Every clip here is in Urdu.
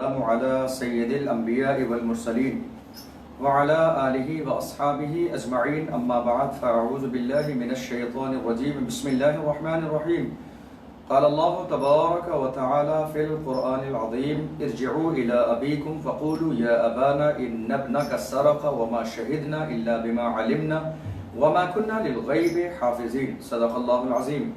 السلام على سيد الأنبياء والمرسلين وعلى آله وأصحابه أجمعين أما بعد فأعوذ بالله من الشيطان الرجيم بسم الله الرحمن الرحيم قال الله تبارك وتعالى في القرآن العظيم ارجعوا إلى أبيكم فقولوا يا أبانا إن ابنك سرق وما شهدنا إلا بما علمنا وما كنا للغيب حافظين صدق الله العظيم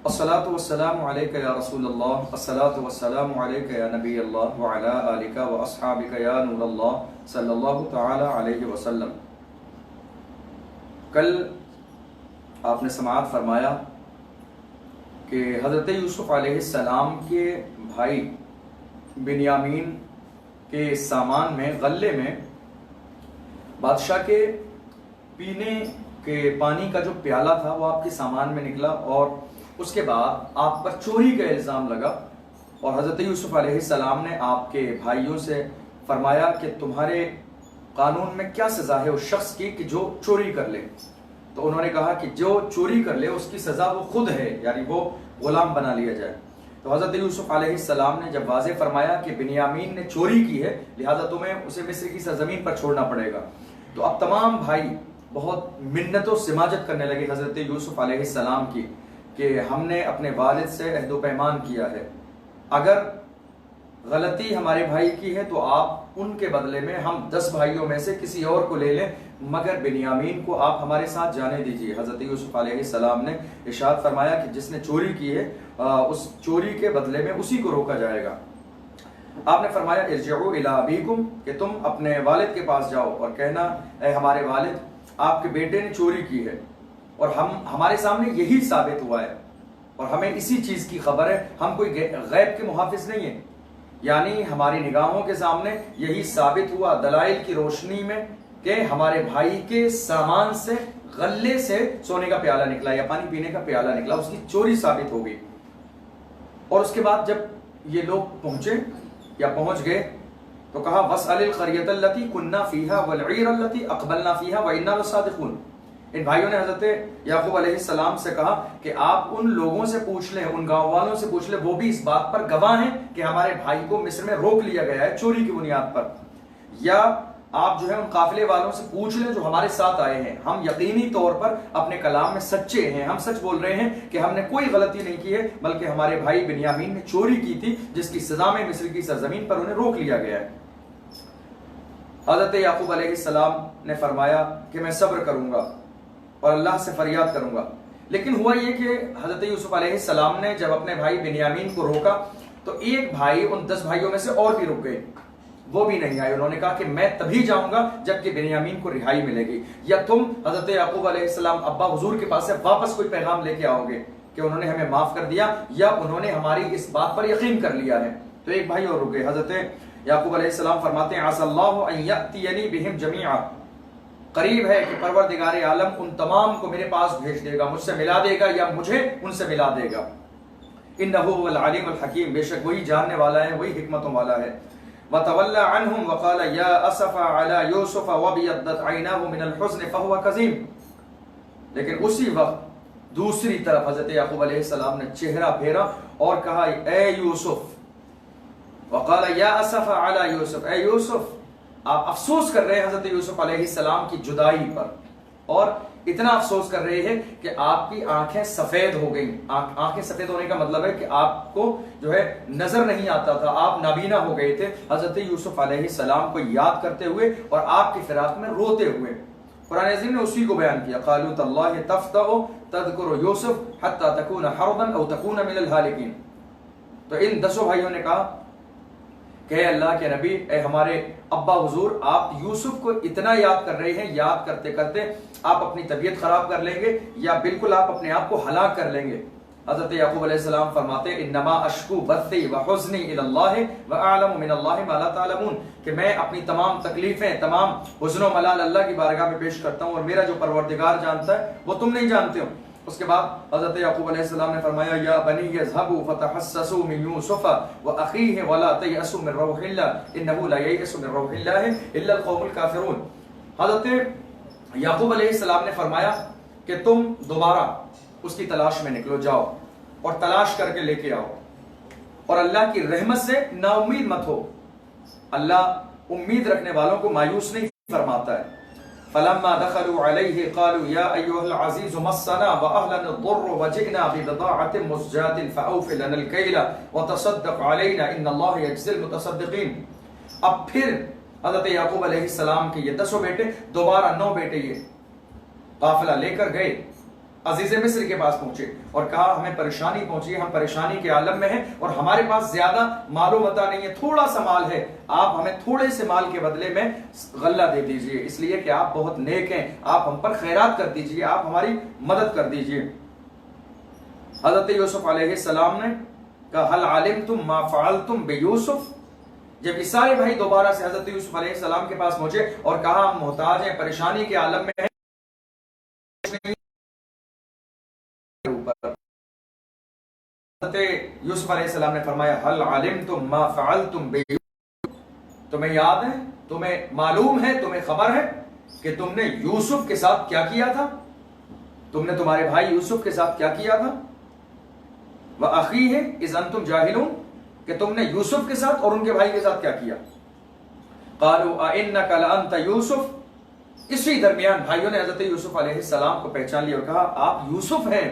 الصلاة والسلام عليك يا رسول الله الصلاة والسلام عليك يا نبي الله وعلى آلك وأصحابك يا نور الله صلی اللہ تعالی علیہ وسلم۔ کل آپ نے سماعت فرمایا کہ حضرت یوسف علیہ السلام کے بھائی بنیامین کے سامان میں غلے میں بادشاہ کے پینے کے پانی کا جو پیالہ تھا وہ آپ کے سامان میں نکلا اور اس کے بعد آپ پر چوری کا الزام لگا، اور حضرت یوسف علیہ السلام نے آپ کے بھائیوں سے فرمایا کہ تمہارے قانون میں کیا سزا ہے اس شخص کی کہ جو چوری کر لے؟ تو انہوں نے کہا کہ جو چوری کر لے اس کی سزا وہ خود ہے، یعنی وہ غلام بنا لیا جائے۔ تو حضرت یوسف علیہ السلام نے جب واضح فرمایا کہ بنیامین نے چوری کی ہے لہذا تمہیں اسے مصر کی سرزمین پر چھوڑنا پڑے گا، تو اب تمام بھائی بہت منت و سماجت کرنے لگے حضرت یوسف علیہ السلام کی کہ ہم نے اپنے والد سے عہد و پیمان کیا ہے، اگر غلطی ہمارے بھائی کی ہے تو آپ ان کے بدلے میں ہم 10 بھائیوں میں سے کسی اور کو لے لیں، مگر بنیامین کو آپ ہمارے ساتھ جانے دیجیے۔ حضرت یوسف علیہ السلام نے ارشاد فرمایا کہ جس نے چوری کی ہے اس چوری کے بدلے میں اسی کو روکا جائے گا۔ آپ نے فرمایا ارجعوا الی ابیکم کہ تم اپنے والد کے پاس جاؤ اور کہنا اے ہمارے والد آپ کے بیٹے نے چوری کی ہے اور ہمارے سامنے یہی ثابت ہوا ہے اور ہمیں اسی چیز کی خبر ہے، ہم کوئی غیب کے محافظ نہیں ہیں، یعنی ہماری نگاہوں کے سامنے یہی ثابت ہوا دلائل کی روشنی میں کہ ہمارے بھائی کے سامان سے غلے سے سونے کا پیالہ نکلا یا پانی پینے کا پیالہ نکلا، اس کی چوری ثابت ہو گئی۔ اور اس کے بعد جب یہ لوگ پہنچے یا پہنچ گئے تو کہا وَاسْأَلِ الْقَرْيَةَ الَّتِي كُنَّا فِيهَا وَالْعِيرَ الَّتِي أَقْبَلْنَا فِيهَا وَإِنَّا لَصَادِقُونَ۔ ان بھائیوں نے حضرت یعقوب علیہ السلام سے کہا کہ آپ ان لوگوں سے پوچھ لیں، ان گاؤں والوں سے پوچھ لیں، وہ بھی اس بات پر گواہ ہیں کہ ہمارے بھائی کو مصر میں روک لیا گیا ہے چوری کی بنیاد پر، یا آپ جو ہے ان قافلے والوں سے پوچھ لیں جو ہمارے ساتھ آئے ہیں، ہم یقینی طور پر اپنے کلام میں سچے ہیں، ہم سچ بول رہے ہیں کہ ہم نے کوئی غلطی نہیں کی ہے بلکہ ہمارے بھائی بنیامین نے چوری کی تھی جس کی سزا میں مصر کی سرزمین پر انہیں روک لیا گیا ہے۔ حضرت یعقوب علیہ السلام نے فرمایا کہ میں صبر کروں گا اور اللہ سے فریاد کروں گا، لیکن ہوا یہ کہ حضرت یوسف علیہ السلام نے جب اپنے بھائی بنیامین کو روکا تو ایک بھائی ان 10 بھائیوں میں سے اور بھی رک گئے، وہ بھی نہیں آئے۔ انہوں نے کہا کہ میں تبھی جاؤں گا جب کہ بنیامین کو رہائی ملے گی، یا تم حضرت یعقوب علیہ السلام ابا حضور کے پاس سے واپس کوئی پیغام لے کے آؤ گے کہ انہوں نے ہمیں معاف کر دیا یا انہوں نے ہماری اس بات پر یقین کر لیا ہے۔ تو ایک بھائی اور رک گئے۔ حضرت یعقوب علیہ السلام فرماتے ہیں عسى الله ان ياتيني بهم جميعا، قریب ہے کہ پروردگار عالم ان تمام کو میرے پاس بھیج دے گا، مجھ سے ملا دے گا یا مجھے ان سے ملا دے گا۔ انہ هو العلیم الحکیم، بے شک وہی جاننے والا ہے، وہی حکمتوں والا ہے۔ وتولى عنهم وقال يا اسف على يوسف وابيضت عيناه من الحزن فهو كظيم، لیکن اسی وقت دوسری طرف حضرت یعقوب علیہ السلام نے چہرہ پھیرا اور کہا اے یوسف، وقال یا اسف علی یوسف، اے یوسف آپ افسوس کر رہے ہیں حضرت یوسف علیہ السلام کی جدائی پر، اور اتنا افسوس کر رہے ہیں کہ آپ کی آنکھیں سفید ہو گئیں۔ آنکھیں سفید ہونے کا مطلب ہے کہ آپ کو جو ہے نظر نہیں آتا تھا، آپ نابینا ہو گئے تھے حضرت یوسف علیہ السلام کو یاد کرتے ہوئے اور آپ کی فراق میں روتے ہوئے۔ قرآن عظیم نے اسی کو بیان کیا قالوا تاللہ تفتأ تذکر یوسف حتی تکون حربا او تکون من الہالکین۔ تو ان 10 بھائیوں نے کہا کہ اللہ کے نبی، اے ہمارے ابا حضور، آپ یوسف کو اتنا یاد کر رہے ہیں، یاد کرتے کرتے آپ اپنی طبیعت خراب کر لیں گے یا بالکل آپ اپنے آپ کو ہلاک کر لیں گے۔ حضرت یعقوب علیہ السلام فرماتے انما اشکو بثی وحزنی الی اللہ واعلم من اللہ ما لا تعلمون، کہ میں اپنی تمام تکلیفیں، تمام حزن و ملال اللہ کی بارگاہ میں پیش کرتا ہوں اور میرا جو پروردگار جانتا ہے وہ تم نہیں جانتے ہو۔ اس کے بعد حضرت یعقوب علیہ السلام نے فرمایا یا بنی اذهبوا فتحسسوا من یوسف واخیہ ولا تیأسوا من روح اللہ انه لا ییأس من روح اللہ الا القوم الکافرون۔ حضرت یعقوب علیہ السلام نے فرمایا کہ تم دوبارہ اس کی تلاش میں نکلو، جاؤ اور تلاش کر کے لے کے آؤ، اور اللہ کی رحمت سے نا امید مت ہو، اللہ امید رکھنے والوں کو مایوس نہیں فرماتا ہے. فلما دخلوا عليه قالوا يا ايها العزيز مسنا واهلنا الضر وجئنا ببضاعة مزجاة فاوف لنا الكيل وتصدق علينا ان الله يجزي المتصدقين. اب پھر حضرت یعقوب علیہ السلام کے یہ 10 بیٹے دوبارہ 9 بیٹے یہ قافلہ لے کر گئے، عزیز مصر کے پاس پہنچے اور کہا ہمیں پریشانی پہنچی ہے، ہم پریشانی کے عالم میں ہیں اور ہمارے پاس زیادہ مال و متاع نہیں ہے، تھوڑا سا مال ہے، آپ ہمیں تھوڑے سے مال کے بدلے میں غلہ دے دیجئے، اس لیے کہ آپ بہت نیک ہیں، آپ ہم پر خیرات کر دیجئے، آپ ہماری مدد کر دیجئے. حضرت یوسف علیہ السلام نے کہا هل علمتم ما فعلتم بیوسف. جب یہ سارے بھائی دوبارہ سے حضرت یوسف علیہ السلام کے پاس پہنچے اور کہا ہم محتاج ہیں، پریشانی کے عالم میں ہیں، حضرت یوسف علیہ السلام نے فرمایا هل علمتم ما فعلتم بیوسف. تمہیں یاد ہے، تمہیں معلوم ہے، تمہیں خبر ہے کہ تم نے یوسف کے ساتھ کیا کیا تھا، تم نے تمہارے بھائی یوسف کے ساتھ کیا کیا تھا. وَأَخِيهِ إِذْ أَنْتُمْ جَاهِلُونَ، کہ تم نے یوسف کے ساتھ اور ان کے بھائی کے ساتھ کیا کیا. قَالُوا أَإِنَّكَ لَأَنْتَ يُوسف. اسی درمیان بھائیوں نے حضرت یوسف علیہ السلام کو پہچان لیا اور کہا آپ یوسف ہیں.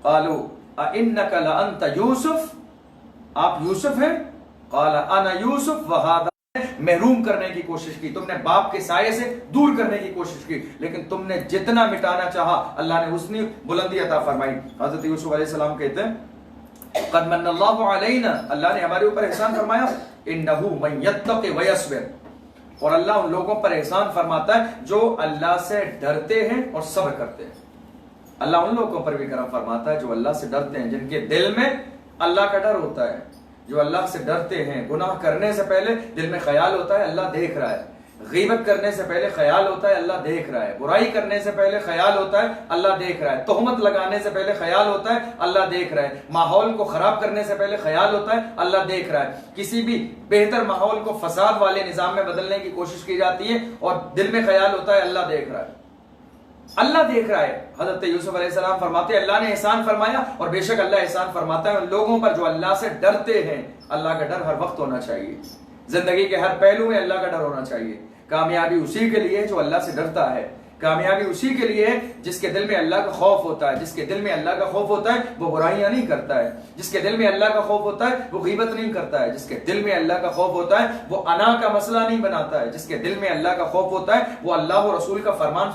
قَالُوا أَإِنَّكَ لَأَنْتَ يُوسف، آپ یوسف ہیں. قَالَ أَنَا يُوسف وَهَذَا، محروم کرنے کی کوشش کی، تم نے باپ کے سائے سے دور کرنے کی کوشش کی، لیکن تم نے جتنا مٹانا چاہا اللہ نے اتنی بلندی عطا فرمائی. حضرت یوسف علیہ السلام کہتے ہیں قد من اللہ علینا، اللہ نے ہمارے اوپر احسان فرمایا. انہ من یتق ویصبر، اور اللہ ان لوگوں پر احسان فرماتا ہے جو اللہ سے ڈرتے ہیں اور صبر کرتے ہیں. اللہ ان لوگوں پر بھی کرم فرماتا ہے جو اللہ سے ڈرتے ہیں، جن کے دل میں اللہ کا ڈر ہوتا ہے، جو اللہ سے ڈرتے ہیں. گناہ کرنے سے پہلے دل میں خیال ہوتا ہے اللہ دیکھ رہا ہے، غیبت کرنے سے پہلے خیال ہوتا ہے اللہ دیکھ رہا ہے، برائی کرنے سے پہلے خیال ہوتا ہے اللہ دیکھ رہا ہے، تہمت لگانے سے پہلے خیال ہوتا ہے اللہ دیکھ رہا ہے، ماحول کو خراب کرنے سے پہلے خیال ہوتا ہے اللہ دیکھ رہا ہے. کسی بھی بہتر ماحول کو فساد والے نظام میں بدلنے کی کوشش کی جاتی ہے اور دل میں خیال ہوتا ہے اللہ دیکھ رہا ہے، اللہ دیکھ رہا ہے. حضرت یوسف علیہ السلام فرماتے ہیں اللہ نے احسان فرمایا، اور بے شک اللہ احسان فرماتا ہے ان لوگوں پر جو اللہ سے ڈرتے ہیں. اللہ کا ڈر ہر وقت ہونا چاہیے، زندگی کے ہر پہلو میں اللہ کا ڈر ہونا چاہیے. کامیابی اسی کے لیے جو اللہ سے ڈرتا ہے، کامیابی اسی کے لیے ہے جس کے دل میں اللہ کا خوف ہوتا ہے. جس کے دل میں اللہ کا خوف ہوتا ہے وہ برائیاں نہیں کرتا ہے، جس کے دل میں اللہ کا خوف ہوتا ہے وہ غیبت نہیں کرتا ہے، جس کے دل میں اللہ کا خوف ہوتا ہے وہ انا کا مسئلہ نہیں بناتا ہے، جس کے دل میں اللہ کا خوف ہوتا ہے وہ اللہ و رسول کا فرمان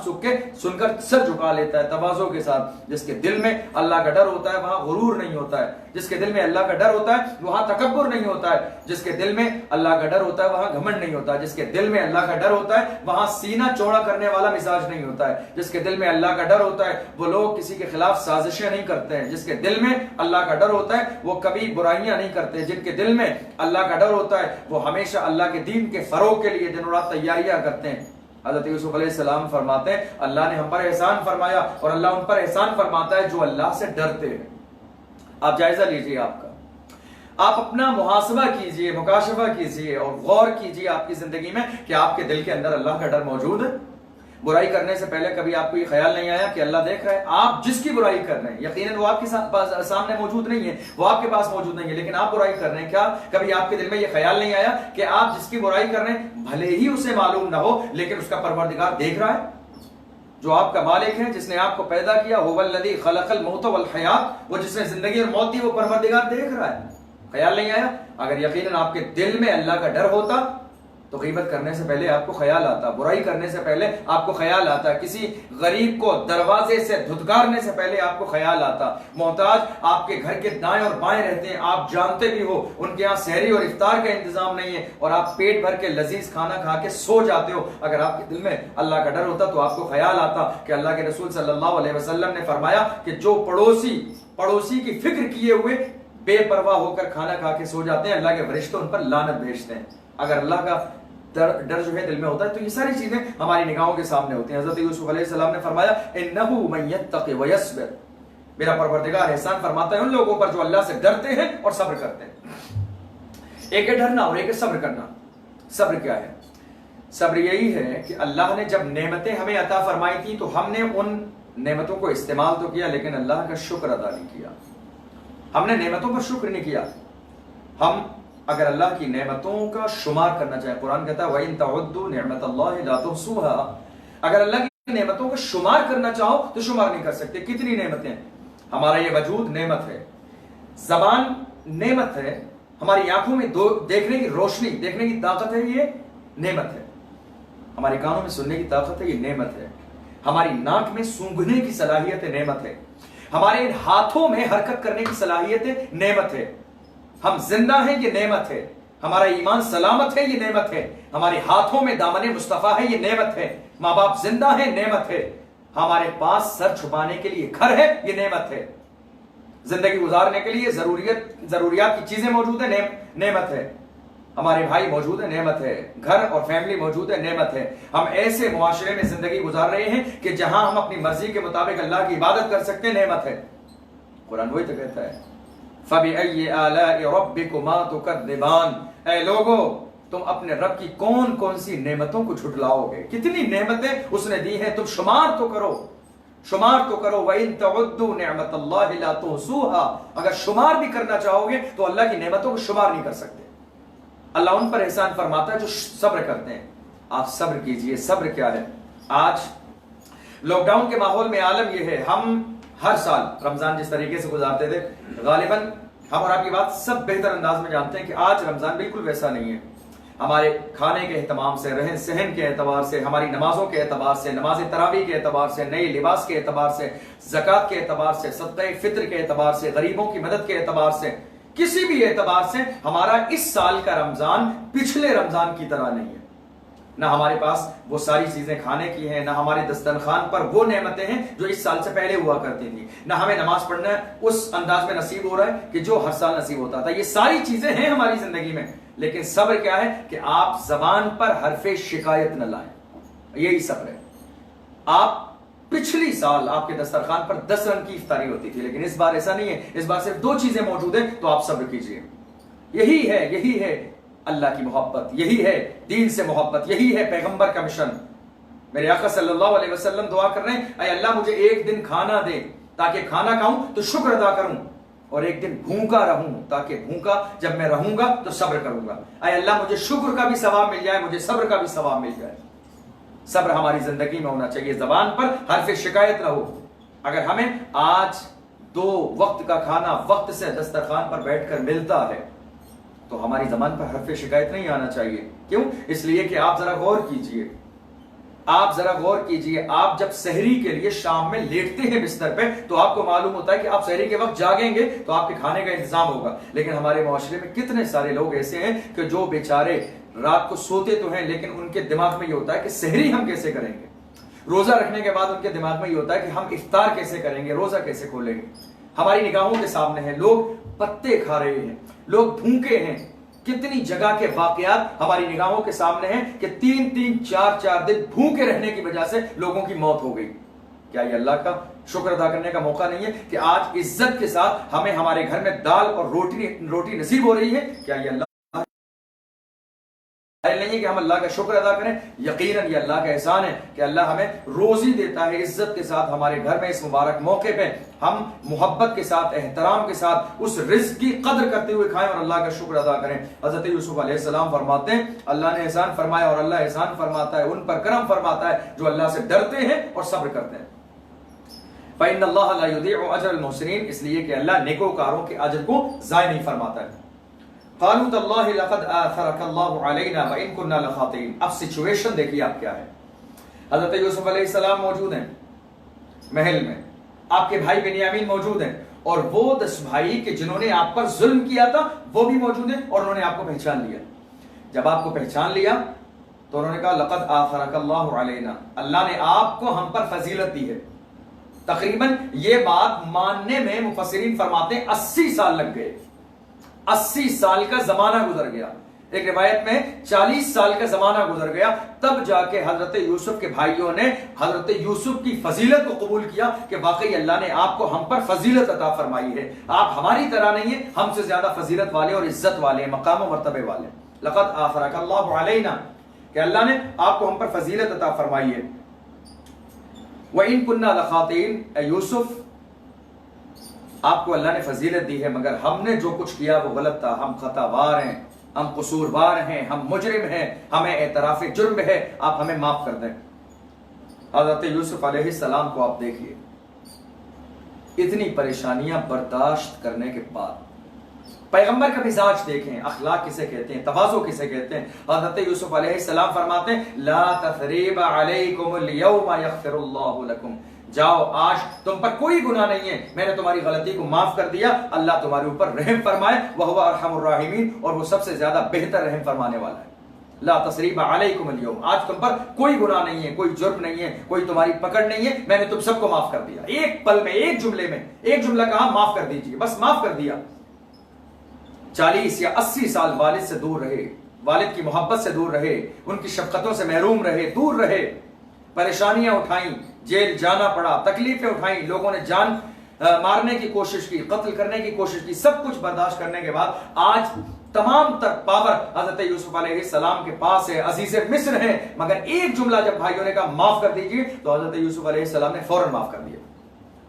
سن کر سر جھکا لیتا ہے تواضع کے ساتھ. جس کے دل میں اللہ کا ڈر ہوتا ہے وہاں غرور نہیں ہوتا ہے، جس کے دل میں اللہ کا ڈر ہوتا ہے وہاں تکبر نہیں ہوتا ہے، جس کے دل میں اللہ کا ڈر ہوتا ہے وہاں گھمنڈ نہیں ہوتا ہے، جس کے دل میں اللہ کا ڈر ہوتا ہے وہاں سینہ چوڑا کرنے والا مزاج نہیں ہوتا ہے، جس کے دل میں اللہ کا ڈر ہوتا ہے وہ لوگ کسی کے خلاف سازشیں نہیں کرتے ہیں، جس کے دل میں اللہ کا ڈر ہوتا ہے وہ کبھی برائیاں نہیں کرتے، جن کے دل میں اللہ کا ڈر ہوتا ہے وہ ہمیشہ اللہ کے دین کے فروغ کے لیے دن و رات تیاریاں کرتے ہیں. حضرت یوسف علیہ السلام فرماتے ہیں اللہ نے ہم پر احسان فرمایا اور اللہ ان پر احسان فرماتا ہے جو اللہ سے ڈرتے ہیں. آپ جائزہ لیجئے آپ کا، آپ اپنا محاسبہ کیجئے، مکاشفہ کیجئے اور غور کیجئے آپ کی زندگی میں کہ آپ کے دل کے اندر اللہ کا ڈر موجود ہے. برائی کرنے سے پہلے کبھی آپ کو یہ خیال نہیں آیا کہ اللہ دیکھ رہا ہے؟ آپ جس کی برائی کر رہے ہیں یقیناً وہ آپ کے سامنے موجود نہیں ہے، وہ آپ کے پاس موجود نہیں ہے، لیکن آپ برائی کر رہے ہیں. کیا کبھی آپ کے دل میں یہ خیال نہیں آیا کہ آپ جس کی برائی کر رہے ہیں بھلے ہی اسے معلوم نہ ہو لیکن اس کا پروردگار دیکھ رہا ہے، جو آپ کا مالک ہے، جس نے آپ کو پیدا کیا، هو الذی خلق الموت والحیات، وہ جس نے زندگی اور موت دی، وہ پروردگار دیکھ رہا ہے. خیال نہیں آیا؟ اگر یقیناً آپ کے دل میں اللہ کا ڈر ہوتا تو غیبت کرنے سے پہلے آپ کو خیال آتا، برائی کرنے سے پہلے آپ کو خیال آتا، کسی غریب کو دروازے سے دھتکارنے سے پہلے آپ کو خیال آتا، محتاج آپ کے گھر کے دائیں اور بائیں رہتے ہیں، آپ جانتے بھی ہو ان کے یہاں سحری اور افطار کا انتظام نہیں ہے اور آپ پیٹ بھر کے لذیذ کھانا کھا کے سو جاتے ہو، اگر آپ کے دل میں اللہ کا ڈر ہوتا تو آپ کو خیال آتا کہ اللہ کے رسول صلی اللہ علیہ وسلم نے فرمایا کہ جو پڑوسی کی فکر کیے ہوئے بے پرواہ ہو کر کھانا کھا کے سو جاتے ہیں اللہ کے فرشتے ان پر لعنت بھیجتے ہیں. اگر اللہ کا ڈر جو ہے دل میں ہوتا ہے تو یہ ساری چیزیں ہماری نگاہوں کے سامنے ہوتی ہیں. حضرت یوسف علیہ السلام نے فرمایا انہ من یتق ویصبر، میرا پروردگار احسان فرماتا ہے ان لوگوں پر جو اللہ سے ڈرتے ہیں اور صبر کرتے ہیں. ایک ہے ڈرنا اور ایک ہے صبر کرنا. صبر کیا ہے؟ صبر یہی ہے کہ اللہ نے جب نعمتیں ہمیں عطا فرمائی تھی تو ہم نے ان نعمتوں کو استعمال تو کیا لیکن اللہ کا شکر ادا نہیں کیا. ہم نے نعمتوں پر شکر نہیں کیا. ہم اگر اللہ کی نعمتوں کا شمار کرنا چاہیں، قرآن کہتا ہے وَإِن تَعُدُّوا نِعْمَتَ اللَّهِ لَا تُحْصُوهَا، اگر اللہ کی نعمتوں کا شمار کرنا چاہو تو شمار نہیں کر سکتے. کتنی نعمتیں ہیں. ہمارا یہ وجود نعمت ہے، زبان نعمت ہے، ہماری آنکھوں میں دیکھنے کی روشنی، دیکھنے کی طاقت ہے، یہ نعمت ہے. ہمارے کانوں میں سننے کی طاقت ہے، یہ نعمت ہے. ہماری ناک میں سونگھنے کی صلاحیت ہے، نعمت ہے. ہمارے ہاتھوں میں حرکت کرنے کی صلاحیت ہے، نعمت ہے. ہم زندہ ہیں، یہ نعمت ہے. ہمارا ایمان سلامت ہے، یہ نعمت ہے. ہمارے ہاتھوں میں دامن مصطفیٰ ہے، یہ نعمت ہے. ماں باپ زندہ ہیں، نعمت ہے. ہمارے پاس سر چھپانے کے لیے گھر ہے، یہ نعمت ہے. زندگی گزارنے کے لیے ضروریات کی چیزیں موجود ہیں، نعمت ہے. ہمارے بھائی موجود ہیں، نعمت ہے. گھر اور فیملی موجود ہے، نعمت ہے. ہم ایسے معاشرے میں زندگی گزار رہے ہیں کہ جہاں ہم اپنی مرضی کے مطابق اللہ کی عبادت کر سکتے ہیں، نعمت ہے. قرآن وہی تو کہتا ہے فَبِأَيِّ آلَاءِ رَبِّكُمَا تُكَذِّبَانِ، اے لوگو تم اپنے رب کی کون کون سی نعمتوں کو جھٹلاؤ گے. کتنی نعمتیں اس نے دی ہیں، تم شمار تو کرو، شمار تو کرو. وَإِن تَعُدُّوا نِعْمَتَ اللَّهِ لَا تُحْصُوهَا، اگر شمار بھی کرنا چاہو گے تو اللہ کی نعمتوں کو شمار نہیں کر سکتے. اللہ ان پر احسان فرماتا ہے جو صبر کرتے ہیں. آپ صبر کیجئے. صبر کیا ہے؟ آج لاک ڈاؤن کے ماحول میں عالم یہ ہے، ہم ہر سال رمضان جس طریقے سے گزارتے تھے، غالباً ہم اور آپ کی بات سب بہتر انداز میں جانتے ہیں کہ آج رمضان بالکل ویسا نہیں ہے. ہمارے کھانے کے اہتمام سے، رہن سہن کے اعتبار سے، ہماری نمازوں کے اعتبار سے، نماز تراویح کے اعتبار سے، نئے لباس کے اعتبار سے، زکوٰۃ کے اعتبار سے، صدقہ فطر کے اعتبار سے، غریبوں کی مدد کے اعتبار سے، کسی بھی اعتبار سے ہمارا اس سال کا رمضان پچھلے رمضان کی طرح نہیں ہے. نہ ہمارے پاس وہ ساری چیزیں کھانے کی ہیں، نہ ہمارے دسترخوان پر وہ نعمتیں ہیں جو اس سال سے پہلے ہوا کرتی تھیں، نہ ہمیں نماز پڑھنا اس انداز میں نصیب ہو رہا ہے کہ جو ہر سال نصیب ہوتا تھا. یہ ساری چیزیں ہیں ہماری زندگی میں، لیکن صبر کیا ہے کہ آپ زبان پر حرف شکایت نہ لائیں. یہی صبر ہے. آپ پچھلی سال آپ کے دسترخوان پر 10 رنگ کی افطاری ہوتی تھی، لیکن اس بار ایسا نہیں ہے. اس بار صرف 2 چیزیں موجود ہیں، تو آپ صبر کیجئے. یہی ہے اللہ کی محبت، یہی ہے دین سے محبت، یہی ہے پیغمبر کا مشن. میرے آقا صلی اللہ علیہ وسلم دعا کر رہے ہیں، اے اللہ مجھے ایک دن کھانا دے تاکہ کھانا کھاؤں تو شکر ادا کروں، اور ایک دن بھوکا رہوں تاکہ بھوکا جب میں رہوں گا تو صبر کروں گا. اے اللہ مجھے شکر کا بھی ثواب مل جائے، مجھے صبر کا بھی ثواب مل جائے. صبر ہماری زندگی میں ہونا چاہیے. زبان پر حرف شکایت نہ ہو. اگر ہمیں آج 2 وقت کا کھانا وقت سے دسترخوان پر بیٹھ کر ملتا ہے تو ہماری زبان پر حرف شکایت نہیں آنا چاہیے. کیوں؟ اس لیے کہ آپ ذرا غور کیجئے. آپ جب سحری کے لیے شام میں لیٹتے ہیں بستر پہ تو آپ کو معلوم ہوتا ہے کہ آپ سحری کے وقت جاگیں گے تو آپ کے کھانے کا انتظام ہوگا. لیکن ہمارے معاشرے میں کتنے سارے لوگ ایسے ہیں کہ جو بیچارے رات کو سوتے تو ہیں لیکن ان کے دماغ میں یہ ہوتا ہے کہ سحری ہم کیسے کریں گے. روزہ رکھنے کے بعد ان کے دماغ میں یہ ہوتا ہے کہ ہم افطار کیسے کریں گے، روزہ کیسے کھولیں گے. ہماری نگاہوں کے سامنے ہیں لوگ پتے کھا رہے ہیں، لوگ بھوکے ہیں. کتنی جگہ کے واقعات ہماری نگاہوں کے سامنے ہیں کہ 3-3 4-4 دن بھوکے رہنے کی وجہ سے لوگوں کی موت ہو گئی. کیا یہ اللہ کا شکر ادا کرنے کا موقع نہیں ہے کہ آج عزت کے ساتھ ہمیں ہمارے گھر میں دال اور روٹی نصیب ہو رہی ہے؟ کیا یہ اللہ نہیں ہے کہ ہم اللہ کا شکر ادا کریں؟ یقیناً یہ اللہ کا احسان ہے کہ اللہ ہمیں روزی دیتا ہے عزت کے ساتھ. ہمارے گھر میں اس مبارک موقع پہ ہم محبت کے ساتھ، احترام کے ساتھ اس رزق کی قدر کرتے ہوئے کھائیں اور اللہ کا شکر ادا کریں. حضرت یوسف علیہ السلام فرماتے ہیں اللہ نے احسان فرمایا اور اللہ احسان فرماتا ہے، ان پر کرم فرماتا ہے جو اللہ سے ڈرتے ہیں اور صبر کرتے ہیں. فإن اللہ لا یضيع اجر المحسنین، اس لیے کہ اللہ نیکوکاروں کے اجر کو ضائع نہیں فرماتا ہے. قالوا تاللہ لقد آثرک اللہ علینا وإن كنا لخاطئین. اب سچویشن دیکھیے آپ کیا ہے. حضرت یوسف علیہ السلام موجود ہیں محل میں، آپ کے بھائی بنیامین موجود ہیں، اور وہ 10 بھائی کہ جنہوں نے آپ پر ظلم کیا تھا وہ بھی موجود ہیں اور انہوں نے آپ کو پہچان لیا. جب آپ کو پہچان لیا تو انہوں نے کہا لقد آثرک اللہ علینا، اللہ نے آپ کو ہم پر فضیلت دی ہے. تقریباً یہ بات ماننے میں مفسرین فرماتے ہیں 80 سال لگ گئے. 80 سال کا زمانہ گزر گیا. ایک روایت میں 40 سال کا زمانہ گزر گیا، تب جا کے حضرت یوسف کے بھائیوں نے حضرت یوسف کی فضیلت کو قبول کیا کہ واقعی اللہ نے آپ کو ہم پر فضیلت عطا فرمائی ہے. آپ ہماری طرح نہیں ہیں، ہم سے زیادہ فضیلت والے اور عزت والے ہیں، مقام و مرتبے والے. لقد آثرک اللہ علینا، کہ اللہ نے آپ کو ہم پر فضیلت عطا فرمائی ہے. وَإِن كُنَّا لَخَاطِئِينَ، اے یوسف آپ کو اللہ نے فضیلت دی ہے مگر ہم نے جو کچھ کیا وہ غلط تھا، ہم خطا وار ہیں. ہم قصوروار ہیں، ہم مجرم ہیں، ہمیں اعتراف جرم ہے، آپ ہمیں معاف کر دیں۔ حضرت یوسف علیہ السلام کو آپ دیکھیے، اتنی پریشانیاں برداشت کرنے کے بعد پیغمبر کا مزاج دیکھیں، اخلاق کسے کہتے ہیں، تواضع کسے کہتے ہیں۔ حضرت یوسف علیہ السلام فرماتے ہیں لا تثریب علیکم اليوم یغفر اللہ لکم، جاؤ آج تم پر کوئی گناہ نہیں ہے، میں نے تمہاری غلطی کو معاف کر دیا، اللہ تمہارے اوپر رحم فرمائے، وہو ارحم الراحمین، اور وہ سب سے زیادہ بہتر رحم فرمانے والا ہے۔ لا تثریب علیکم اليوم، آج تم پر کوئی گناہ نہیں ہے، کوئی جرم نہیں ہے، کوئی تمہاری پکڑ نہیں ہے، میں نے تم سب کو معاف کر دیا۔ ایک پل میں، ایک جملے میں، ایک جملہ کہا معاف کر دیجیے، بس معاف کر دیا۔ 40 یا 80 سال والد سے دور رہے، والد کی محبت سے دور رہے، ان کی شفقتوں سے محروم رہے، دور رہے، پریشانیاں اٹھائیں، جیل جانا پڑا، تکلیفیں اٹھائیں، لوگوں نے جان مارنے کی کوشش کی، قتل کرنے کی کوشش کی، سب کچھ برداشت کرنے کے بعد آج تمام تر پاور حضرت یوسف علیہ السلام کے پاس ہے، عزیز مصر ہے، مگر ایک جملہ جب بھائیوں نے کہا معاف کر دیجیے تو حضرت یوسف علیہ السلام نے فوراً معاف کر دیا۔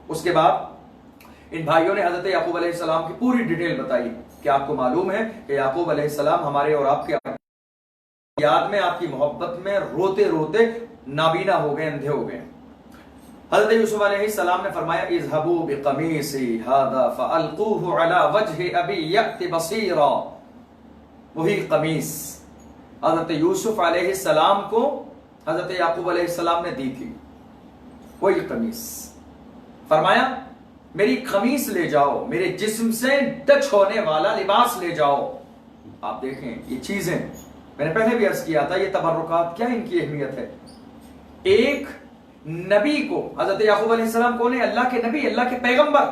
اس کے بعد ان بھائیوں نے حضرت یعقوب علیہ السلام کی پوری ڈیٹیل بتائی کہ آپ کو معلوم ہے کہ یعقوب علیہ السلام ہمارے اور آپ کے یاد میں، آپ کی محبت میں روتے روتے نابینا ہو گئے، اندھے ہو گئے۔ حضرت یوسف علیہ السلام نے فرمایا اذهبوا بقمیصی ھذا فالقوه علی وجہ ابی یأت بصیرا، وہی قمیص حضرت یوسف علیہ السلام کو حضرت یعقوب علیہ السلام نے دی تھی، وہی قمیص۔ فرمایا میری قمیص لے جاؤ، میرے جسم سے ٹچ ہونے والا لباس لے جاؤ۔ آپ دیکھیں یہ چیزیں، میں نے پہلے بھی عرض کیا تھا، یہ تبرکات کیا ان کی اہمیت ہے۔ ایک نبی کو، حضرت یعقوب علیہ السلام کون ہے؟ اللہ کے نبی، اللہ کے پیغمبر،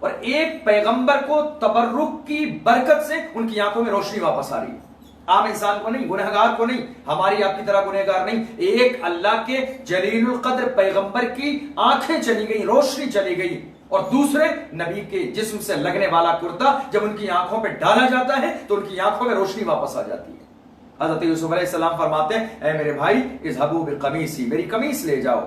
اور ایک پیغمبر کو تبرک کی برکت سے ان کی آنکھوں میں روشنی واپس آ رہی ہے۔ عام انسان کو نہیں، گنہگار کو نہیں، ہماری آپ کی طرح گنہگار نہیں، ایک اللہ کے جلیل القدر پیغمبر کی آنکھیں چلی گئی، روشنی چلی گئی، اور دوسرے نبی کے جسم سے لگنے والا کرتا جب ان کی آنکھوں پہ ڈالا جاتا ہے تو ان کی آنکھوں میں روشنی واپس آ جاتی ہے۔ حضرت یوسف علیہ السلام فرماتے ہیں اے میرے بھائی اذهبوا بقمیصی، میری قمیص لے جاؤ،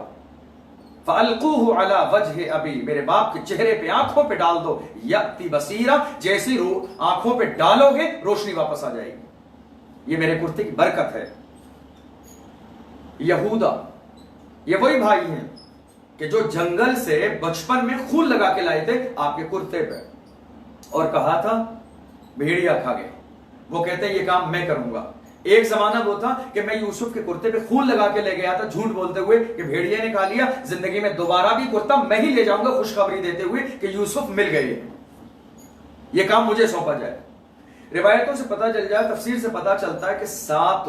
فالقوه علی وجہ ابی، میرے باپ کے چہرے پہ، آنکھوں پہ ڈال دو، یأتی بصیرا، جیسی آنکھوں پہ ڈالو گے روشنی واپس آ جائے گی۔ یہ میرے کرتے کی برکت ہے۔ یہودا، یہ وہی بھائی ہیں کہ جو جنگل سے بچپن میں خون لگا کے لائے تھے آپ کے کرتے پہ، اور کہا تھا بھیڑیا کھا گئے، وہ کہتے ہیں یہ کام میں کروں گا۔ ایک زمانہ وہ تھا کہ میں یوسف کے کرتے پہ خون لگا کے لے گیا تھا، جھوٹ بولتے ہوئے کہ بھیڑیے نے کھا لیا، زندگی میں دوبارہ بھی کرتا میں ہی لے جاؤں گا، خوشخبری دیتے ہوئے کہ یوسف مل گئے، یہ کام مجھے سونپا جائے۔ روایتوں سے پتہ چل جائے، تفسیر سے پتہ چلتا ہے کہ 7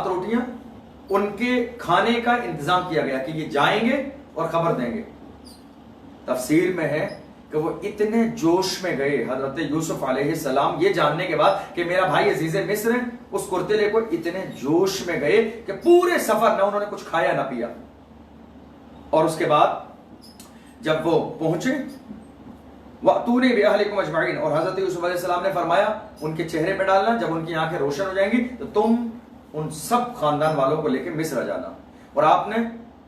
روٹیاں ان کے کھانے کا انتظام کیا گیا کہ یہ جائیں گے اور خبر دیں گے۔ تفسیر میں ہے کہ وہ اتنے جوش میں گئے حضرت یوسف علیہ السلام یہ جاننے کے بعد کہ میرا بھائی عزیز مصر ہے، اس کرتے لے کو اتنے جوش میں گئے کہ پورے سفر نہ انہوں نے کچھ کھایا نہ پیا۔ اور اس کے بعد جب وہ پہنچے وَأْتُونِي بِأَهْلِكُمْ أَجْمَعِينَ، اور حضرت یوسف علیہ السلام نے فرمایا ان کے چہرے پہ ڈالنا، جب ان کی آنکھیں روشن ہو جائیں گی تو تم ان سب خاندان والوں کو لے کے مصر جانا۔ اور آپ نے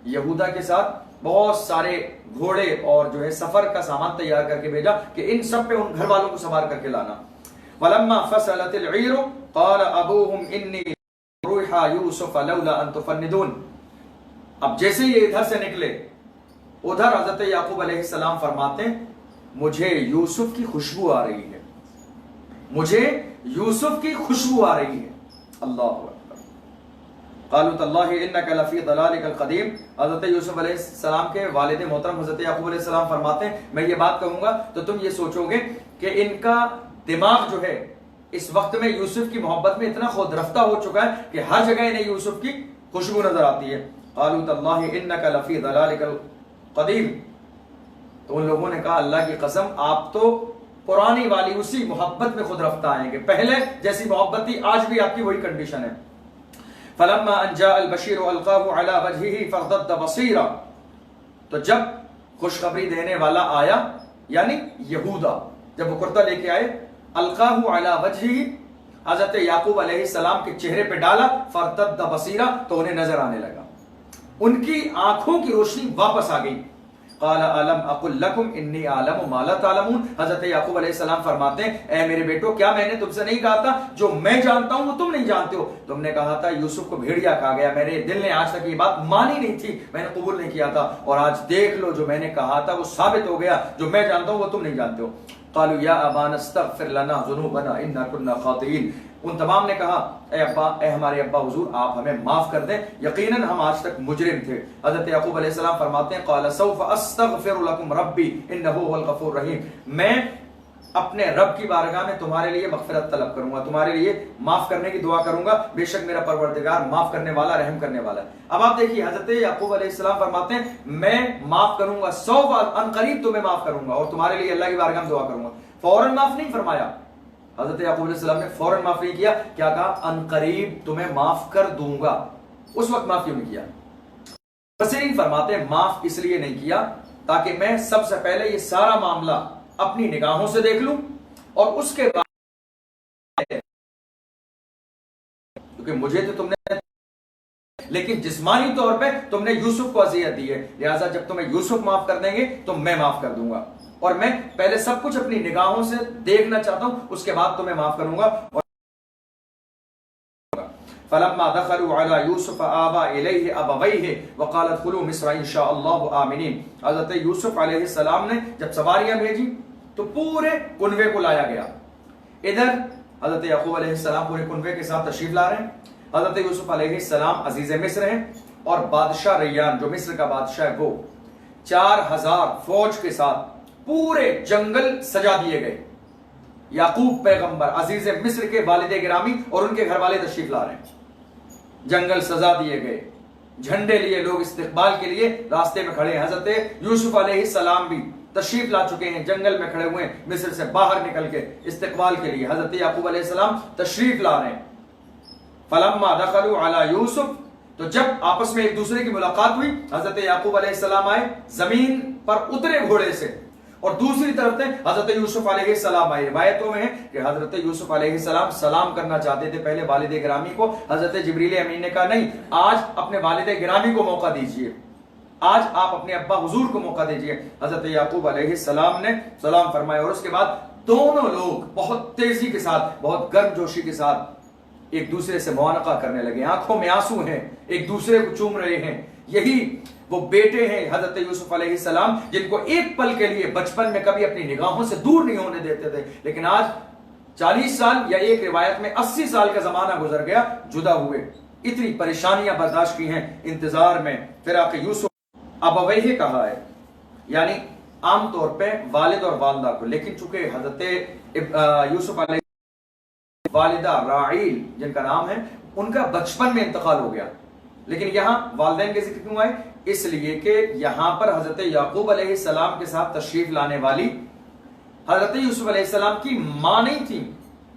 یہودا کے ساتھ بہت سارے گھوڑے اور جو ہے سفر کا سامان تیار کر کے بھیجا کہ ان سب پہ ان گھر والوں کو سوار کر کے لانا۔ وَلَمَّا فَصَلَتِ الْعِيرُ قَالَ أَبُوهُمْ إِنِّي رُوحَ يُوسُفَ لَوْلَا أَن تُفَنِّدُونَ۔ اب جیسے یہ ادھر سے نکلے، ادھر حضرت یعقوب علیہ السلام فرماتے ہیں مجھے یوسف کی خوشبو آ رہی ہے، مجھے یوسف کی خوشبو آ رہی ہے۔ اللہ اکبر۔ قالوا تاللہ انک لفی ضلالک القدیم۔ حضرت یوسف علیہ السلام کے والد محترم حضرت یعقوب علیہ السلام فرماتے ہیں میں یہ بات کہوں گا تو تم یہ سوچو گے کہ ان کا دماغ جو ہے اس وقت میں یوسف کی محبت میں اتنا خود رفتہ ہو چکا ہے کہ ہر جگہ انہیں یوسف کی خوشبو نظر آتی ہے۔ قالوا تاللہ انک لفی ضلالک القدیم۔ تو ان لوگوں نے کہا اللہ کی قسم آپ تو پرانی والی اسی محبت میں خود رفتہ آئیں گے، پہلے جیسی محبت تھی آج بھی آپ کی وہی کنڈیشن ہے۔ فلما ان جاء البشیر القاه على وجهه فارتد بصيرا، تو جب خوشخبری دینے والا آیا یعنی یہودا، جب وہ کرتا لے کے آئے، القاه على وجهه، حضرت یعقوب علیہ السلام کے چہرے پہ ڈالا، فارتد بصيرا، تو انہیں نظر آنے لگا، ان کی آنکھوں کی روشنی واپس آ گئی۔ قال الم اقل لکم انی اعلم ما لا تعلمون. حضرت یعقوب علیہ السلام فرماتے ہیں اے میرے بیٹو کیا میں نے تم سے نہیں کہا تھا جو میں جانتا ہوں وہ تم نہیں جانتے ہو. تم نے کہا تھا یوسف کو بھیڑیا کہا گیا, میرے دل نے آج تک یہ بات مانی نہیں تھی, میں نے قبول نہیں کیا تھا, اور آج دیکھ لو جو میں نے کہا تھا وہ ثابت ہو گیا, جو میں جانتا ہوں وہ تم نہیں جانتے ہو. قالوا یا ابانا استغفر لنا ذنوبنا انا كنا خاطئین. ان تمام نے کہا اے ابا, اے ہمارے ابا حضور آپ ہمیں معاف کر دیں, یقیناً ہم آج تک مجرم تھے. حضرت یعقوب علیہ السلام فرماتے ہیں قال سوف استغفر لكم ربی انہ هو الغفور الرحیم. میں اپنے رب کی بارگاہ میں تمہارے لیے مغفرت طلب کروں گا, تمہارے لیے معاف کرنے کی دعا کروں گا, بے شک میرا پروردگار معاف کرنے والا رحم کرنے والا ہے. اب آپ دیکھیے حضرت یعقوب علیہ السلام فرماتے ہیں میں معاف کروں گا, سوف ان قریب تمہیں معاف کروں گا اور تمہارے لیے اللہ کی بارگاہ میں دعا کروں گا. فوراً معاف نہیں فرمایا حضرت یعقوب علیہ السلام نے, فوراً معاف نہیں کیا, کیا کہا ان قریب تمہیں معاف کر دوں گا. اس وقت معاف کیوں نہیں کیا؟ مفسرین فرماتے ہیں معاف اس لیے نہیں کیا تاکہ میں سب سے پہلے یہ سارا معاملہ اپنی نگاہوں سے دیکھ لوں اور اس کے بعد, کیونکہ مجھے تو تم نے لیکن جسمانی طور پہ تم نے یوسف کو اذیت دی ہے, لہٰذا جب تمہیں یوسف معاف کر دیں گے تو میں معاف کر دوں گا, اور میں پہلے سب کچھ اپنی نگاہوں سے دیکھنا چاہتا ہوں, اس کے بعد تمہیں معاف کروں گا. فلما دخلوا على يوسف آوى إليه أبويه وقال ادخلوا مصر إن شاء الله آمنين. حضرت یوسف علیہ السلام نے جب سواریاں بھیجی تو پورے کنوے کو لایا گیا. ادھر حضرت یعقوب علیہ السلام پورے کنوے کے ساتھ تشریف لا رہے ہیں. حضرت یوسف علیہ السلام عزیز مصر ہیں اور بادشاہ ریان جو مصر کا بادشاہ ہے وہ 4000 فوج کے ساتھ پورے جنگل سجا دیے گئے. یعقوب پیغمبر عزیز مصر کے والد گرامی اور ان کے گھر والے تشریف لا رہے ہیں, جنگل سزا دیے گئے, جھنڈے لیے لوگ استقبال کے لیے راستے میں کھڑے ہیں. حضرت یوسف علیہ السلام بھی تشریف لا چکے ہیں, جنگل میں کھڑے ہوئے ہیں مصر سے باہر نکل کے استقبال کے لیے. حضرت یعقوب علیہ السلام تشریف لا رہے ہیں. فلما دخلوا علی یوسف, تو جب آپس میں ایک دوسرے کی ملاقات ہوئی حضرت یعقوب علیہ السلام آئے, زمین پر اترے گھوڑے سے, اور دوسری طرف سے حضرت یوسف علیہ السلام آئے. روایتوں میں ہے کہ حضرت یوسف علیہ السلام سلام کرنا چاہتے تھے پہلے والد گرامی کو. حضرت جبریل امین نے کہا نہیں, آج اپنے والد گرامی کو موقع دیجئے, آج آپ اپنے ابا حضور کو موقع دیجئے. حضرت یعقوب علیہ السلام نے سلام فرمایا اور اس کے بعد دونوں لوگ بہت تیزی کے ساتھ, بہت گرم جوشی کے ساتھ ایک دوسرے سے معانقہ کرنے لگے. آنکھوں میں آنسو ہیں, ایک دوسرے کو چوم رہے ہیں. یہی وہ بیٹے ہیں حضرت یوسف علیہ السلام جن کو ایک پل کے لیے بچپن میں کبھی اپنی نگاہوں سے دور نہیں ہونے دیتے تھے, لیکن آج 40 سال یا ایک روایت میں 80 سال کا زمانہ گزر گیا, جدا ہوئے, اتنی پریشانیاں برداشت کی ہیں انتظار میں فراق یوسف. ابویہ کہا ہے یعنی عام طور پہ والد اور والدہ کو, لیکن چونکہ حضرت یوسف علیہ والدہ راعیل جن کا نام ہے ان کا بچپن میں انتقال ہو گیا, لیکن یہاں والدین کے ذکر کیوں آئے؟ اس لیے کہ یہاں پر حضرت یعقوب علیہ السلام کے ساتھ تشریف لانے والی حضرت یوسف علیہ السلام کی ماں نہیں تھی,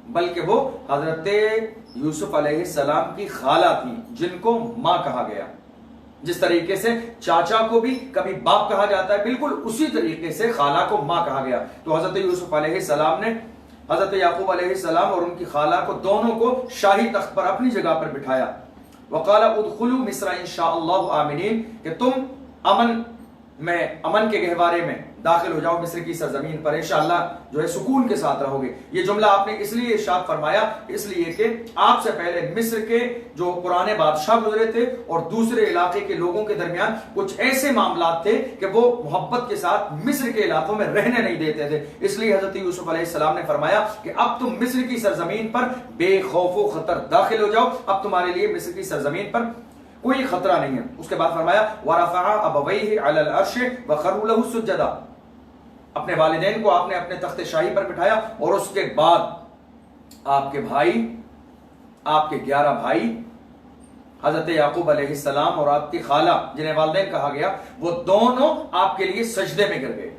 بلکہ وہ حضرت یوسف علیہ السلام کی خالہ تھی جن کو ماں کہا گیا. جس طریقے سے چاچا کو بھی کبھی باپ کہا جاتا ہے, بالکل اسی طریقے سے خالہ کو ماں کہا گیا. تو حضرت یوسف علیہ السلام نے حضرت یعقوب علیہ السلام اور ان کی خالہ کو دونوں کو شاہی تخت پر اپنی جگہ پر بٹھایا. وقال ادخلوا مصر ان شاء اللہ آمنین, کہ تم امن کے گہوارے میں داخل ہو جاؤ مصر کی سرزمین پر, انشاءاللہ جو ہے سکون کے ساتھ رہو گے. یہ جملہ آپ نے اس لیے ارشاد فرمایا اس لیے کہ آپ سے پہلے مصر کے جو پرانے بادشاہ گزرے تھے اور دوسرے علاقے کے لوگوں کے درمیان کچھ ایسے معاملات تھے کہ وہ محبت کے ساتھ مصر کے علاقوں میں رہنے نہیں دیتے تھے. اس لیے حضرت یوسف علیہ السلام نے فرمایا کہ اب تم مصر کی سرزمین پر بے خوف و خطر داخل ہو جاؤ, اب تمہارے لیے مصر کی سرزمین پر کوئی خطرہ نہیں ہے. اس کے بعد فرمایا وَرَفَعَ أَبَوَيْهِ عَلَى الْعَرْشِ وَخَرُّوا لَهُ سُجَّدًا, اپنے والدین کو آپ نے اپنے تخت شاہی پر بٹھایا اور اس کے بعد آپ کے بھائی, آپ کے 11 بھائی حضرت یعقوب علیہ السلام اور آپ کی خالہ جنہیں والدین کہا گیا, وہ دونوں آپ کے لیے سجدے میں گر گئے.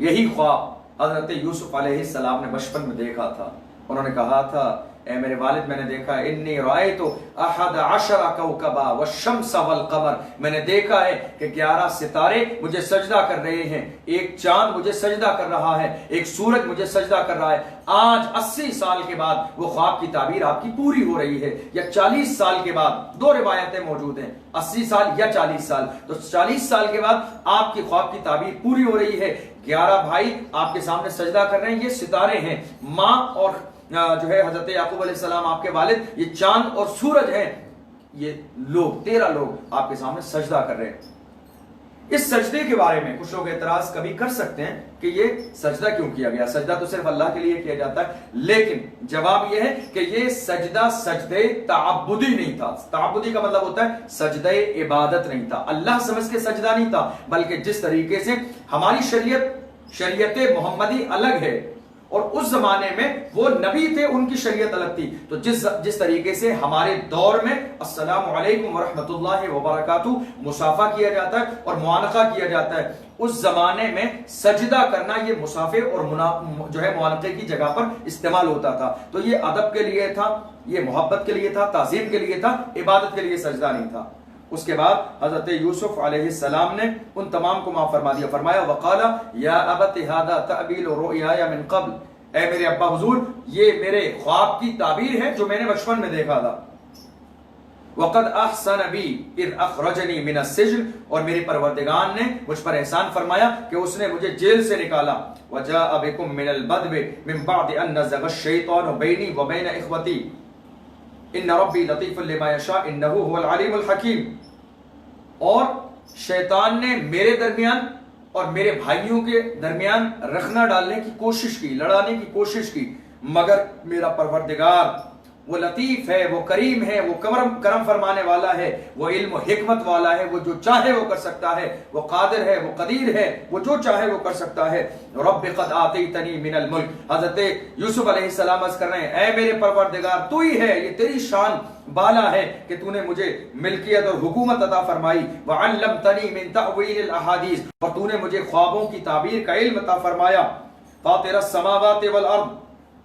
یہی خواب حضرت یوسف علیہ السلام نے بچپن میں دیکھا تھا. انہوں نے کہا تھا اے میرے والد میں نے دیکھا ہے انی رأیت احد عشر کوكبا والشمس والقمر، میں نے دیکھا ہے کہ 11 ستارے مجھے سجدہ کر رہے ہیں، ایک چاند مجھے سجدہ کر رہا ہے، ایک سورج مجھے سجدہ کر رہا ہے۔ آج 80 سال کے بعد وہ خواب کی تعبیر آپ کی پوری ہو رہی ہے، یا 40 سال کے بعد، دو روایتیں موجود ہیں، 80 سال یا 40 سال، تو 40 سال کے بعد آپ کی خواب کی تعبیر پوری ہو رہی ہے۔ 11 بھائی آپ کے سامنے سجدہ کر رہے ہیں، یہ ستارے ہیں، ماں اور جو ہے حضرت یعقوب علیہ السلام آپ کے والد، یہ چاند اور سورج ہیں، یہ لوگ 13 لوگ آپ کے سامنے سجدہ کر رہے ہیں۔ اس سجدے کے بارے میں کچھ لوگ اعتراض کبھی کر سکتے ہیں کہ یہ سجدہ کیوں کیا گیا، سجدہ تو صرف اللہ کے لیے کیا جاتا ہے، لیکن جواب یہ ہے کہ یہ سجدہ سجدے تعبدی نہیں تھا۔ تعبدی کا مطلب ہوتا ہے سجدہ عبادت نہیں تھا، اللہ سمجھ کے سجدہ نہیں تھا، بلکہ جس طریقے سے ہماری شریعت محمدی الگ ہے، اور اس زمانے میں وہ نبی تھے، ان کی شریعت الگ تھی، تو جس طریقے سے ہمارے دور میں السلام علیکم ورحمۃ اللہ وبرکاتہ مصافحہ کیا جاتا ہے اور معانقہ کیا جاتا ہے، اس زمانے میں سجدہ کرنا یہ مصافحے اور جو ہے معانقے کی جگہ پر استعمال ہوتا تھا، تو یہ ادب کے لیے تھا، یہ محبت کے لیے تھا، تعظیم کے لیے تھا، عبادت کے لیے سجدہ نہیں تھا۔ اس کے بعد حضرت یوسف علیہ السلام نے ان تمام کو معاف فرما دیا، فرمایا وقال یا ابت ھذا تأویل رؤیایا من قبل، اے میرے ابا حضور یہ میرے خواب کی تعبیر ہے جو میں نے بچپن میں دیکھا تھا، وقد احسن بی اذ اخرجنی من السجن، اور میرے پروردگار نے مجھ پر احسان فرمایا کہ اس نے مجھے جیل سے نکالا، وجاء بکم من البدو من بعد ان نزغ الشیطان بینی وبین اخوتی ان ربی لطیف لما یشاء انہ هو العلیم الحکیم، اور شیطان نے میرے درمیان اور میرے بھائیوں کے درمیان رخنا ڈالنے کی کوشش کی، لڑانے کی کوشش کی، مگر میرا پروردگار وہ لطیف ہے، وہ کریم ہے، وہ کرم فرمانے والا ہے، وہ علم و حکمت والا ہے، وہ جو چاہے وہ کر سکتا ہے، وہ قادر ہے، وہ قدیر ہے، وہ جو چاہے وہ کر سکتا ہے۔ رب قد آتیتنی من الملک، حضرت یوسف علیہ السلام عرض کر رہے ہیں اے میرے پروردگار تو ہی ہے، یہ تیری شان بالا ہے کہ تو نے مجھے ملکیت اور حکومت عطا فرمائی، وعلمتنی من تأویل الاحادیث، اور تو نے مجھے خوابوں کی تعبیر کا علم عطا فرمایا، فاطر السماوات والارض،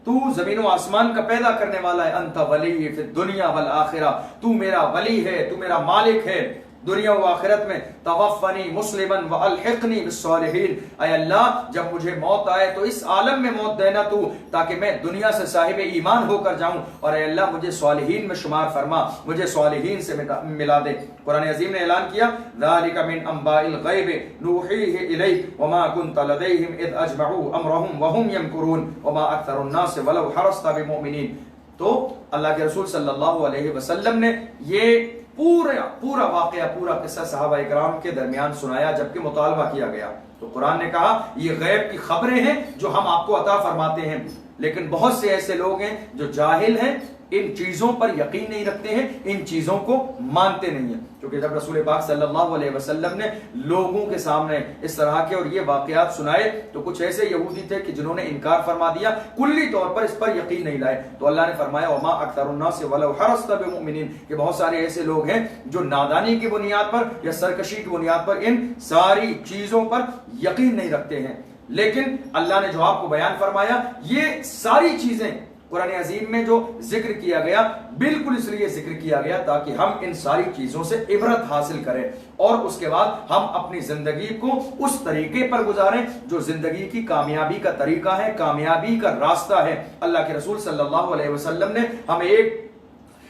تو زمین و آسمان کا پیدا کرنے والا ہے، انت ولی فی الدنیا والآخرہ، تو میرا ولی ہے، تو میرا مالک ہے دنیا و آخرت میں، توفنی مسلما والحقنی بالصالحین، اے اللہ جب مجھے موت آئے تو اس عالم میں موت دینا تو، تاکہ میں دنیا سے صاحب ایمان ہو کر جاؤں، اور اے اللہ مجھے صالحین میں شمار فرما، مجھے صالحین سے ملا دے۔ قرآن عظیم نے اعلان کیا ذالک من انباء الغیب نوحیہ الیک وما کنت لدیہم اذ اجمعوا امرہم وہم یمکرون وما اکثر الناس ولو حرصت بمؤمنین۔ تو اللہ کے رسول صلی اللہ علیہ وسلم نے یہ پورا واقعہ، پورا قصہ صحابہ اکرام کے درمیان سنایا جبکہ مطالبہ کیا گیا، تو قرآن نے کہا یہ غیب کی خبریں ہیں جو ہم آپ کو عطا فرماتے ہیں، لیکن بہت سے ایسے لوگ ہیں جو جاہل ہیں، ان چیزوں پر یقین نہیں رکھتے ہیں، ان چیزوں کو مانتے نہیں ہیں، کیونکہ جب رسول پاک صلی اللہ علیہ وسلم نے لوگوں کے سامنے اس طرح کے اور یہ واقعات سنائے تو کچھ ایسے یہودی تھے کہ جنہوں نے انکار فرما دیا، کلی طور پر اس پر یقین نہیں لائے، تو اللہ نے فرمایا وما اکثر الناس ولو حرصت بمؤمنین، کہ بہت سارے ایسے لوگ ہیں جو نادانی کی بنیاد پر یا سرکشی کی بنیاد پر ان ساری چیزوں پر یقین نہیں رکھتے ہیں، لیکن اللہ نے جو آپ کو بیان فرمایا یہ ساری چیزیں قرآن عظیم میں جو ذکر کیا گیا بالکل اس لیے ذکر کیا گیا تاکہ ہم ان ساری چیزوں سے عبرت حاصل کریں اور اس کے بعد ہم اپنی زندگی کو اس طریقے پر گزاریں جو زندگی کی کامیابی کا طریقہ ہے، کامیابی کا راستہ ہے۔ اللہ کے رسول صلی اللہ علیہ وسلم نے ہمیں ایک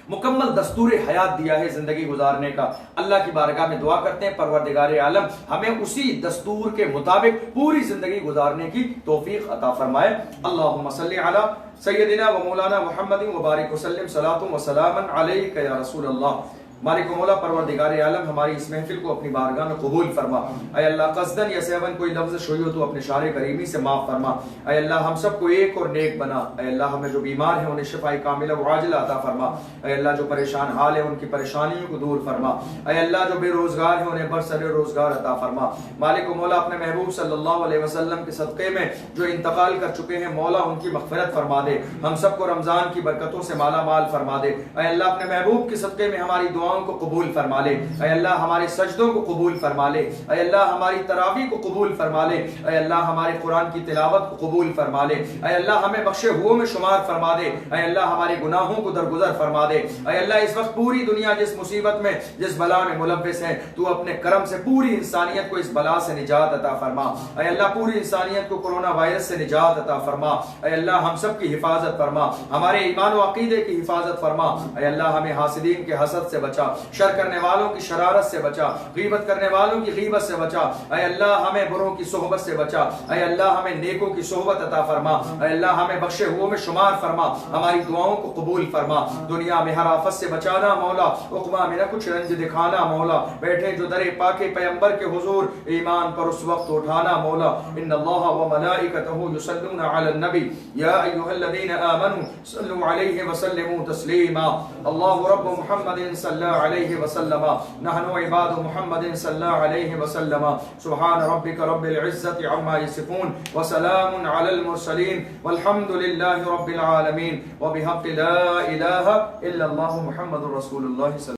مکمل دستور حیات دیا ہے زندگی گزارنے کا۔ اللہ کی بارگاہ میں دعا کرتے ہیں پروردگار عالم ہمیں اسی دستور کے مطابق پوری زندگی گزارنے کی توفیق عطا فرمائے۔ اللہم صلی علی سیدنا و مولانا محمد وبارک وسلم صلاۃ و سلاما علیک یا رسول اللہ۔ مالک و مولا پروردگار عالم ہماری اس محفل کو اپنی بارگاہ میں قبول فرما۔ اے اللہ قصدن یا سہون کوئی لفظ شوئی ہو تو اپنے شان کریمی سے معاف فرما۔ اے اللہ ہم سب کو ایک اور نیک بنا۔ اے اللہ ہمیں جو بیمار ہیں انہیں شفاء کاملہ و عاجلہ عطا فرما۔ اے اللہ جو پریشان حال ہیں ان کی پریشانیوں کو دور فرما۔ اے اللہ جو بے روزگار ہیں انہیں برسر روزگار عطا فرما۔ مالک و مولا اپنے محبوب صلی اللہ علیہ وسلم کے صدقے میں جو انتقال کر چکے ہیں مولا ان کی مغفرت فرما دے، ہم سب کو رمضان کی برکتوں سے مالا مال فرما دے۔ اے اللہ اپنے محبوب کے صدقے میں ہماری دعا دعاؤں کو قبول فرما لے، اے اللہ ہمارے سجدوں کو قبول فرما لے، اے اللہ ہماری تراویح کو قبول فرما لے، اے اللہ ہمارے قرآن کی تلاوت کو قبول فرما لے، اے اللہ ہمیں بخشے ہوئے میں شمار فرما دے، اے اللہ ہمارے گناہوں کو درگزر فرما دے، اے اللہ اس وقت پوری دنیا جس مصیبت میں جس بلا میں ملوث ہے، تو اپنے کرم سے پوری انسانیت کو اس بلا سے نجات عطا فرما، اے اللہ پوری انسانیت کو کورونا وائرس سے نجات عطا فرما، اے اللہ ہم سب کی حفاظت فرما، ہمارے ایمان و عقیدے کی حفاظت فرما، اے اللہ ہمیں حاسدین کے حسد سے بچا، شر کرنے والوں کی شرارت سے بچا، غیبت کرنے والوں کی غیبت سے بچا، اے اللہ ہمیں بروں کی صحبت سے بچا، اے اللہ ہمیں نیکوں کی صحبت عطا فرما، اے اللہ ہمیں بخشے ہوئے میں شمار فرما، ہماری دعاؤں کو قبول فرما، دنیا میں ہر آفت سے بچانا مولا، عقبہ میں نہ کچھ رنج دکھانا مولا، بیٹھے جو در پاک پیغمبر کے حضور ایمان پر اس وقت اٹھانا مولا، ان اللہ و ملائکتہ یصلون علی النبی یا ایھا الذین آمنوا صلوا علیہ وسلموا تسلیما، اللہ رب محمد صلی علیہ وسلم، نحن عباد محمد صلی علیہ وسلم، سبحان ربک رب العزت عما یصفون وسلام علی المرسلین والحمد للہ رب العالمین وبحق لا الہ الا اللہ محمد رسول اللہ صلی